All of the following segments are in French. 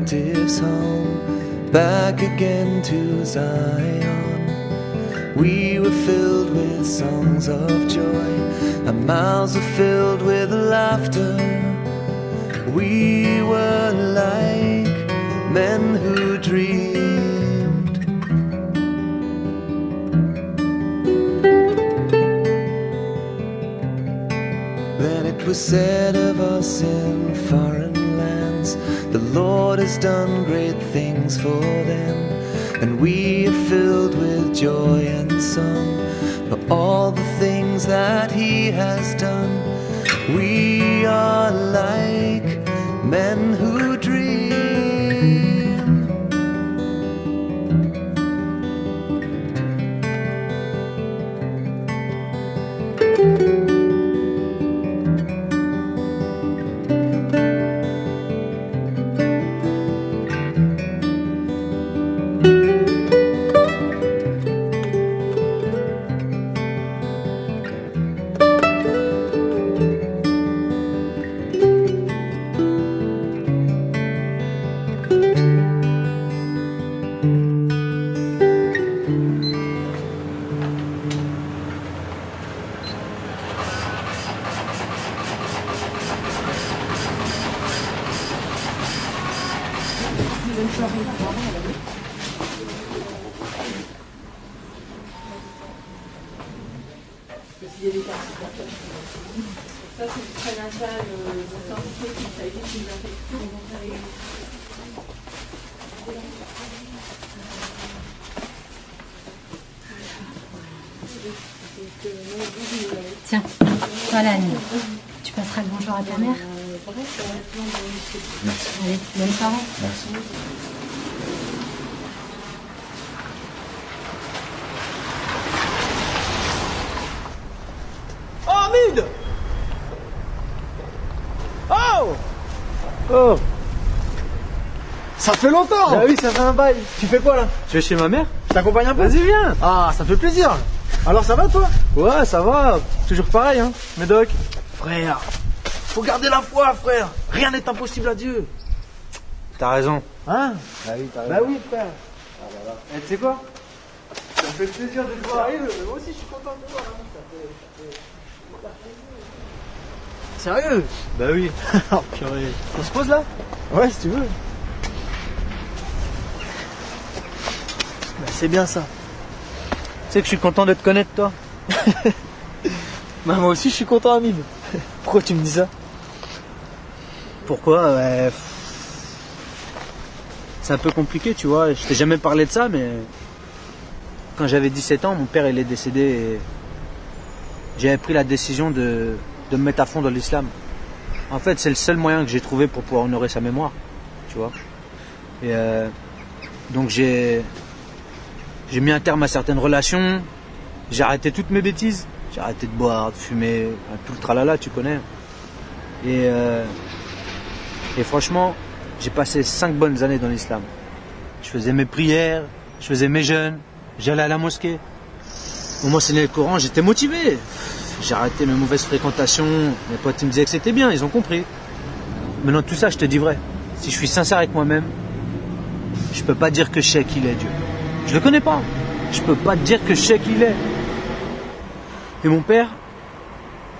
captives home, back again to Zion. We were filled with songs of joy, our mouths were filled with laughter. We were like men who dreamed. Then it was said of us in foreign lands, the Lord has done great things for them. And we are filled with joy and song for all the things that He has done. We are like men who dream. Tiens, voilà Annie. Tu passeras le bonjour à ta mère. Merci. Allez, bonne soirée. Merci. Oh, Hamid! Oh! Oh! Ça fait longtemps! Ah oui, ça fait un bail. Tu fais quoi là? Tu vas chez ma mère? Je t'accompagne un peu? Vas-y, viens! Ah, ça fait plaisir. Alors ça va toi? Ouais, ça va. Toujours pareil, hein, Médoc. Frère, faut garder la foi, frère. Rien n'est impossible à Dieu. T'as raison. Hein? Ah oui, t'as Bah oui, frère. Et tu sais quoi? Ça me fait plaisir de te voir. Sérieux, Moi aussi, je suis content de te voir. Sérieux? Bah oui. Oh purée. On se pose là? Ouais, si tu veux. Bah, c'est bien ça. Tu sais que je suis content de te connaître, toi. Bah, moi aussi, je suis content, Hamid. Pourquoi tu me dis ça? Pourquoi? Ouais. C'est un peu compliqué, tu vois. Je t'ai jamais parlé de ça, mais quand j'avais 17 ans, mon père il est décédé et j'avais pris la décision de me mettre à fond dans l'islam. En fait, c'est le seul moyen que j'ai trouvé pour pouvoir honorer sa mémoire, tu vois. Et donc j'ai mis un terme à certaines relations, j'ai arrêté toutes mes bêtises, j'ai arrêté de boire, de fumer, tout le tralala, tu connais. Et franchement, j'ai passé 5 bonnes années dans l'islam. Je faisais mes prières, je faisais mes jeûnes, j'allais à la mosquée. On m'enseignait le Coran, j'étais motivé. J'ai arrêté mes mauvaises fréquentations, mes potes ils me disaient que c'était bien, ils ont compris. Mais dans tout ça, je te dis vrai, si je suis sincère avec moi-même, je peux pas dire que je sais qui il est, Dieu. Je le connais pas. Je peux pas te dire que je sais qui il est. Et mon père,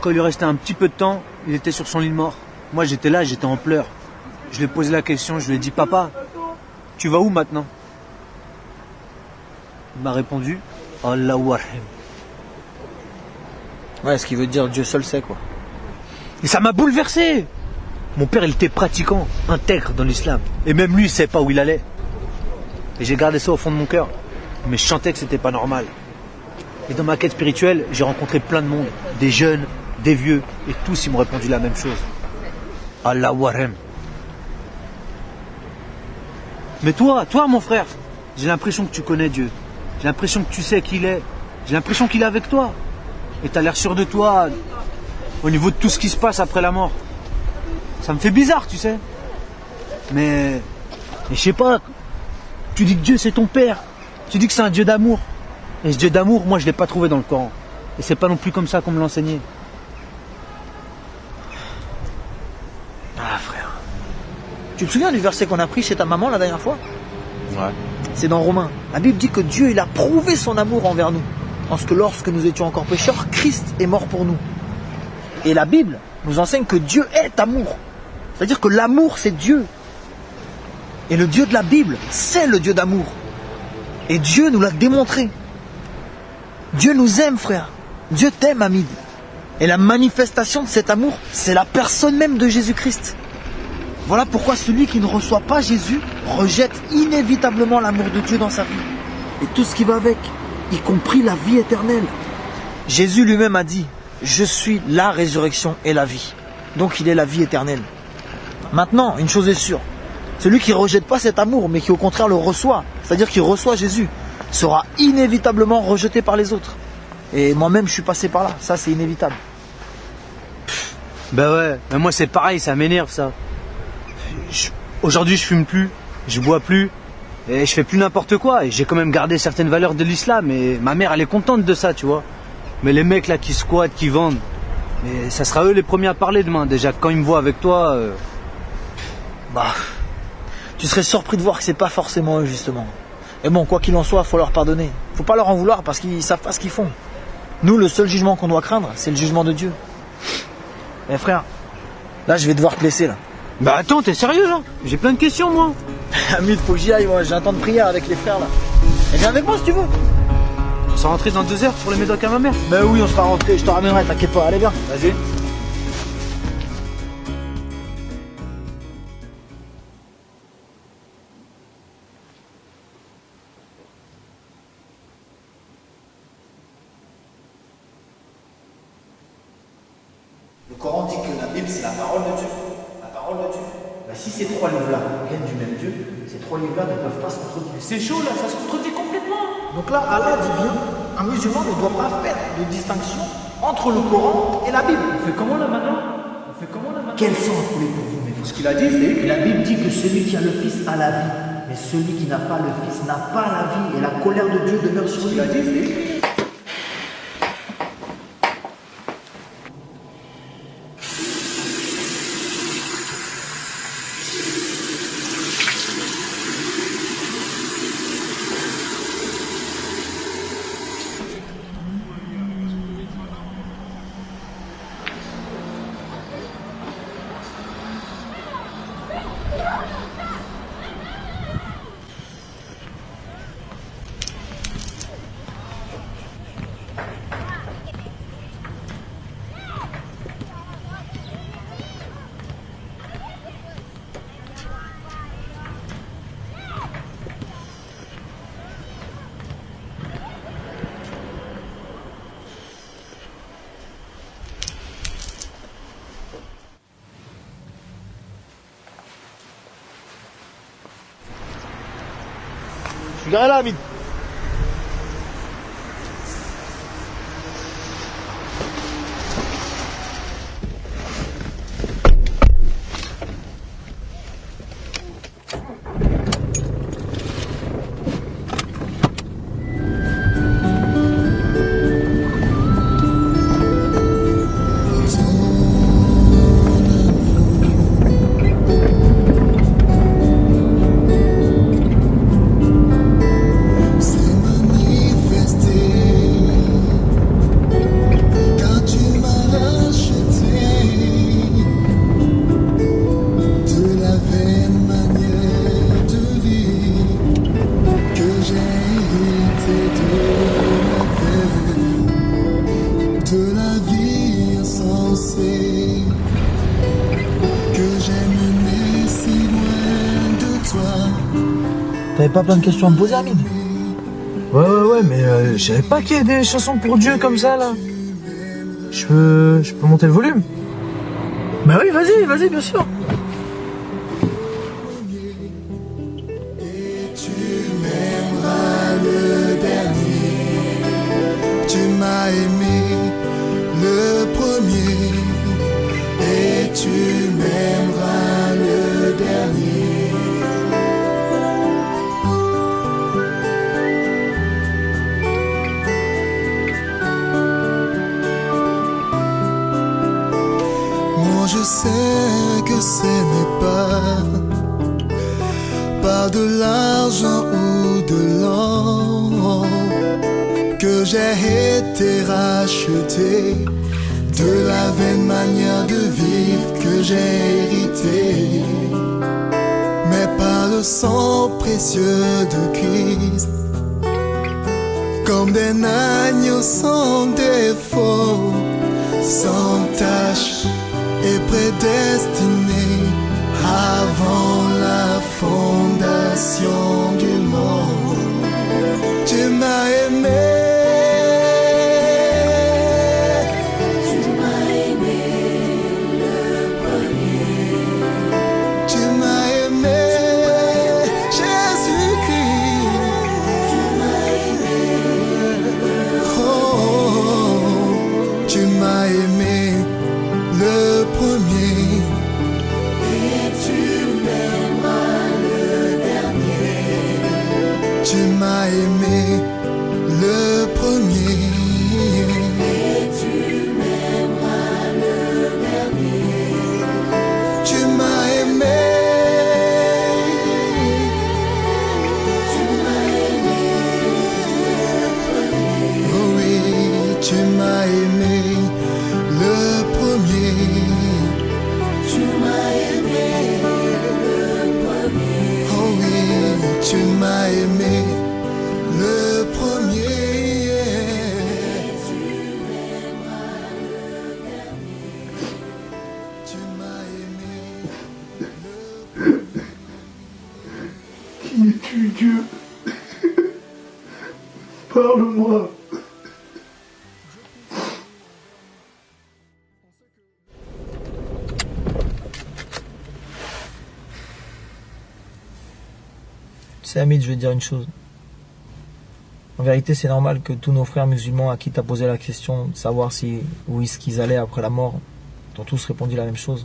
quand il lui restait un petit peu de temps, il était sur son lit de mort. Moi j'étais là, j'étais en pleurs. Je lui ai posé la question, je lui ai dit, papa, tu vas où maintenant? Il m'a répondu, Allahu Arham. Ouais, ce qui veut dire Dieu seul sait quoi. Et ça m'a bouleversé. Mon père, il était pratiquant, intègre dans l'islam. Et même lui, il savait pas où il allait. Et j'ai gardé ça au fond de mon cœur. Mais je sentais que c'était pas normal. Et dans ma quête spirituelle, j'ai rencontré plein de monde. Des jeunes, des vieux. Et tous, ils m'ont répondu la même chose. Allahu Arham. Mais toi, mon frère, j'ai l'impression que tu connais Dieu. J'ai l'impression que tu sais qui il est. J'ai l'impression qu'il est avec toi. Et t'as l'air sûr de toi au niveau de tout ce qui se passe après la mort. Ça me fait bizarre, tu sais. Mais je sais pas. Tu dis que Dieu c'est ton père. Tu dis que c'est un Dieu d'amour. Et ce Dieu d'amour, moi je l'ai pas trouvé dans le Coran. Et c'est pas non plus comme ça qu'on me l'enseignait. Ah frère, Tu te souviens du verset qu'on a pris chez ta maman la dernière fois? Ouais. C'est dans Romains. La Bible dit que Dieu, il a prouvé son amour envers nous. Parce que lorsque nous étions encore pécheurs, Christ est mort pour nous. Et la Bible nous enseigne que Dieu est amour. C'est-à-dire que l'amour, c'est Dieu. Et le Dieu de la Bible, c'est le Dieu d'amour. Et Dieu nous l'a démontré. Dieu nous aime, frère. Dieu t'aime, Hamid. Et la manifestation de cet amour, c'est la personne même de Jésus-Christ. Voilà pourquoi celui qui ne reçoit pas Jésus rejette inévitablement l'amour de Dieu dans sa vie. Et tout ce qui va avec, y compris la vie éternelle. Jésus lui-même a dit, je suis la résurrection et la vie. Donc il est la vie éternelle. Maintenant, une chose est sûre. Celui qui ne rejette pas cet amour, mais qui au contraire le reçoit, c'est-à-dire qui reçoit Jésus, sera inévitablement rejeté par les autres. Et moi-même, je suis passé par là. Ça, c'est inévitable. Ben ouais, mais moi c'est pareil, ça m'énerve ça. Aujourd'hui je fume plus, je bois plus, et je fais plus n'importe quoi. Et j'ai quand même gardé certaines valeurs de l'islam, et ma mère elle est contente de ça, tu vois. Mais les mecs là qui squattent, qui vendent, mais ça sera eux les premiers à parler demain. Déjà quand ils me voient avec toi... Bah, tu serais surpris de voir que c'est pas forcément eux justement. Et bon, quoi qu'il en soit, faut leur pardonner. Faut pas leur en vouloir parce qu'ils savent pas ce qu'ils font. Nous, le seul jugement qu'on doit craindre, c'est le jugement de Dieu. Eh frère, là je vais devoir te laisser là. Bah attends, t'es sérieux là? J'ai plein de questions moi. Hamid, faut que j'y aille, moi, j'ai un temps de prière avec les frères là. Et viens avec moi si tu veux. On s'est rentré dans 2 heures pour les médocs à ma mère. Ben oui, on sera rentré, je te ramènerai, t'inquiète pas, allez viens. Vas-y. Le Coran dit que la Bible c'est la parole de Dieu. La parole de Dieu. Ben, si ces 3 livres-là viennent du même Dieu, ces 3 livres-là ne peuvent pas se contredire. C'est chaud là, ça se contredit complètement. Donc là, Allah dit bien, un musulman ne doit pas faire de distinction entre le Coran et la Bible. On fait comment là maintenant? On fait comment là maintenant? Quel sens pour vous, mes frères? Ce qu'il a dit, c'est Et la Bible dit que celui qui a le Fils a la vie, mais celui qui n'a pas le Fils n'a pas la vie, et la colère de Dieu demeure sur lui. il a dit, c'est Je suis garé là, Hamid. T'avais pas plein de questions à me poser, Hamid? Ouais, mais je savais pas qu'il y avait des chansons pour Dieu comme ça, là. Je peux monter le volume? Bah oui, vas-y, bien sûr. Tu m'as aimé le premier et tu m'aimeras le dernier. Moi je sais que ce n'est pas pas de l'argent ou de l'or, que j'ai été racheté de la vaine manière de vivre que j'ai hérité, mais par le sang précieux de Christ, comme des agneaux sans défaut, sans tache et prédestiné avant la fondation du monde. Tu m'as aimé. Tu m'as aimé le premier et tu m'aimeras le dernier. Tu m'as aimé. Tu m'as aimé le premier. Oh oui, tu m'as aimé le premier. Tu m'as aimé le premier. Oh oui, tu m'as aimé le premier. Tu m'aimeras le dernier. Tu m'as aimé le premier. Qui es-tu, Dieu? Parle-moi. Tu sais, Hamid, je vais te dire une chose. En vérité, c'est normal que tous nos frères musulmans à qui tu as posé la question de savoir où est-ce qu'ils allaient après la mort, t'ont tous répondu la même chose.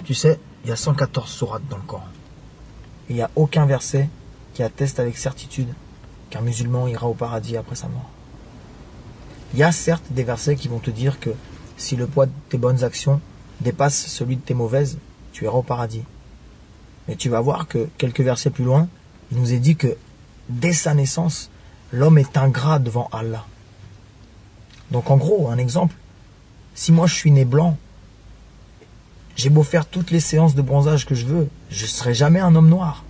Tu sais, il y a 114 sourates dans le Coran. Et il n'y a aucun verset qui atteste avec certitude qu'un musulman ira au paradis après sa mort. Il y a certes des versets qui vont te dire que si le poids de tes bonnes actions dépasse celui de tes mauvaises, tu iras au paradis. Mais tu vas voir que quelques versets plus loin, il nous est dit que dès sa naissance, l'homme est ingrat devant Allah. Donc en gros, un exemple, si moi je suis né blanc, j'ai beau faire toutes les séances de bronzage que je veux, je ne serai jamais un homme noir.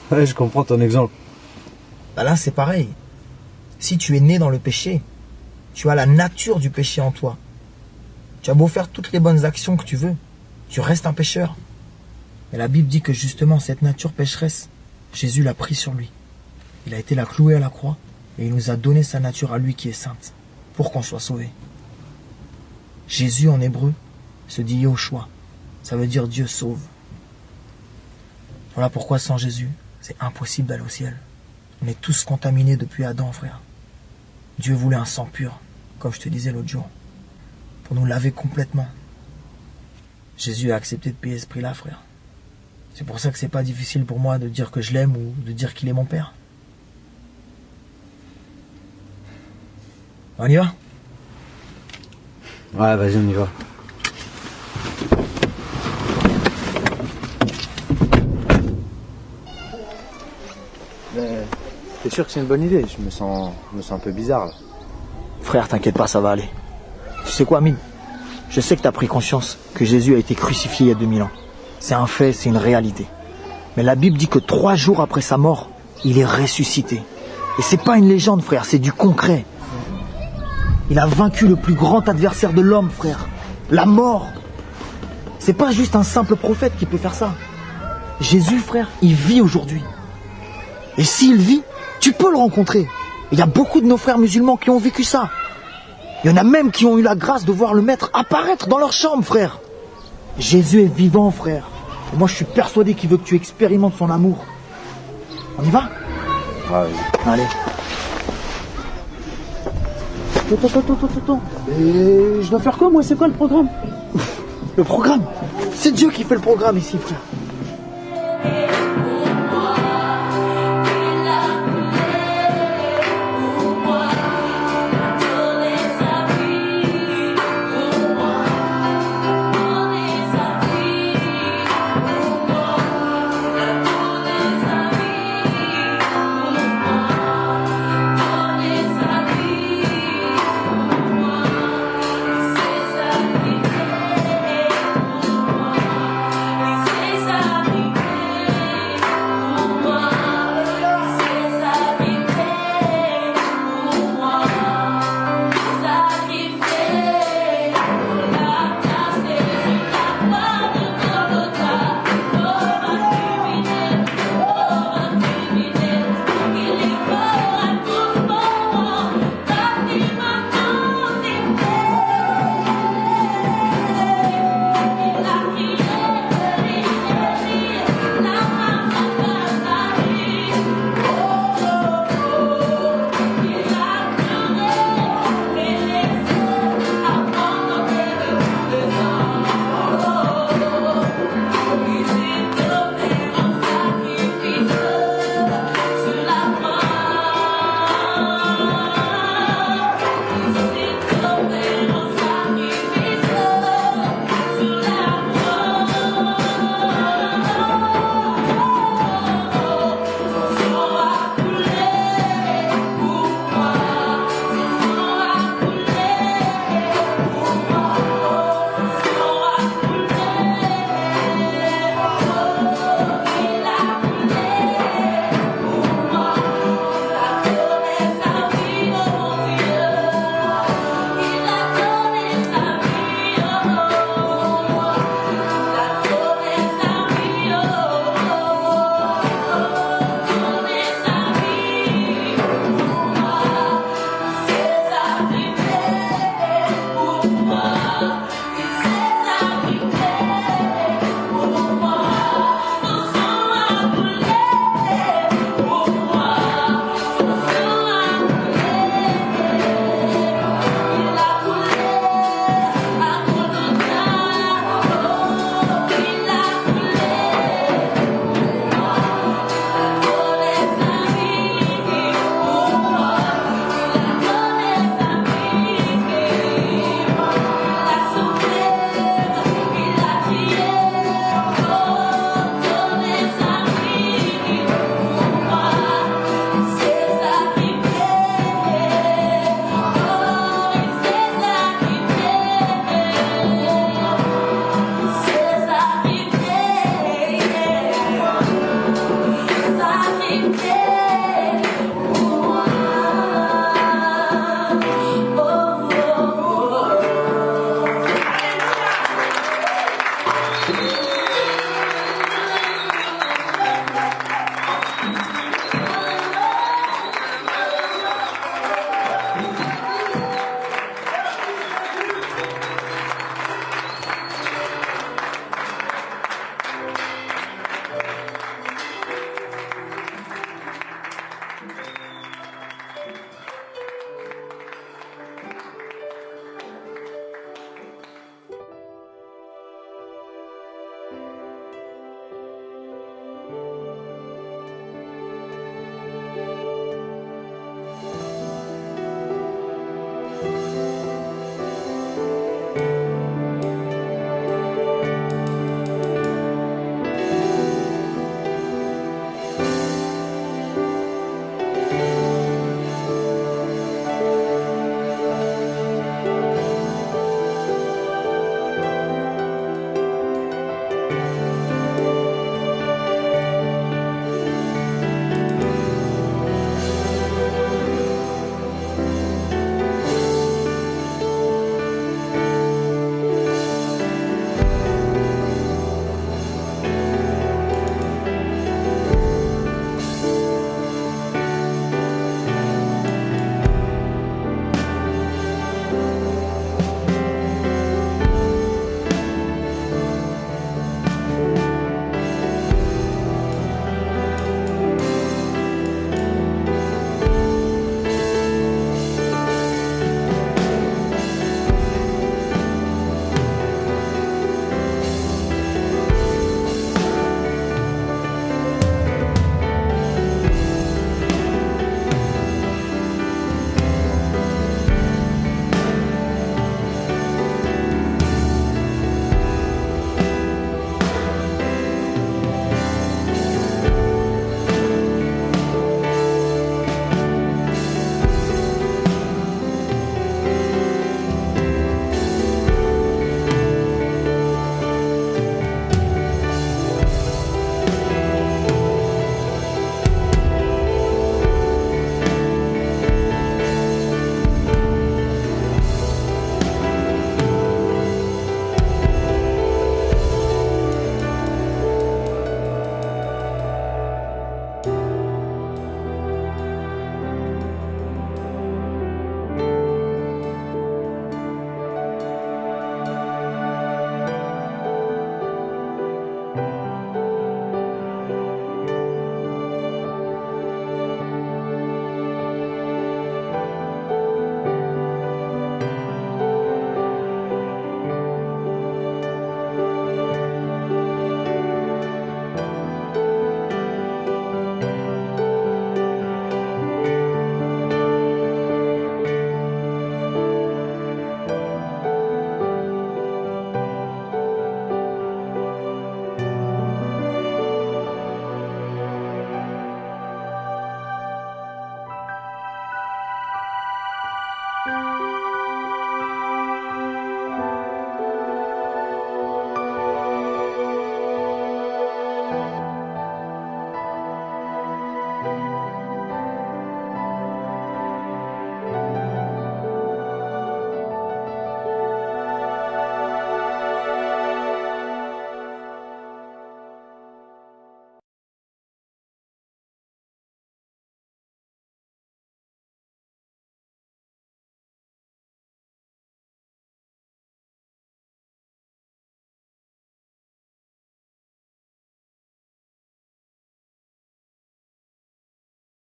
Ouais, je comprends ton exemple. Bah là, c'est pareil. Si tu es né dans le péché, tu as la nature du péché en toi. Tu as beau faire toutes les bonnes actions que tu veux, tu restes un pécheur. Et la Bible dit que justement, cette nature pécheresse, Jésus l'a pris sur lui. Il a été la cloué à la croix et il nous a donné sa nature à lui qui est sainte pour qu'on soit sauvé. Jésus en hébreu se dit Yoshua. Ça veut dire Dieu sauve. Voilà pourquoi sans Jésus, c'est impossible d'aller au ciel. On est tous contaminés depuis Adam, frère. Dieu voulait un sang pur, comme je te disais l'autre jour, pour nous laver complètement. Jésus a accepté de payer ce prix-là, frère. C'est pour ça que c'est pas difficile pour moi de dire que je l'aime ou de dire qu'il est mon père. On y va? Ouais, vas-y, on y va. Mais t'es sûr que c'est une bonne idée? Je me sens un peu bizarre là. Frère, t'inquiète pas, ça va aller. Tu sais quoi, Amine? Je sais que t'as pris conscience que Jésus a été crucifié il y a 2000 ans. C'est un fait, c'est une réalité. Mais la Bible dit que 3 jours après sa mort, il est ressuscité. Et c'est pas une légende, frère, c'est du concret. Il a vaincu le plus grand adversaire de l'homme, frère. La mort. C'est pas juste un simple prophète qui peut faire ça. Jésus, frère, il vit aujourd'hui. Et s'il vit, tu peux le rencontrer. Il y a beaucoup de nos frères musulmans qui ont vécu ça. Il y en a même qui ont eu la grâce de voir le Maître apparaître dans leur chambre, frère. Jésus est vivant, frère. Et moi, je suis persuadé qu'il veut que tu expérimentes son amour. On y va? Ouais. Allez. Attends. Et je dois faire quoi, moi? C'est quoi le programme? Le programme? C'est Dieu qui fait le programme ici, frère.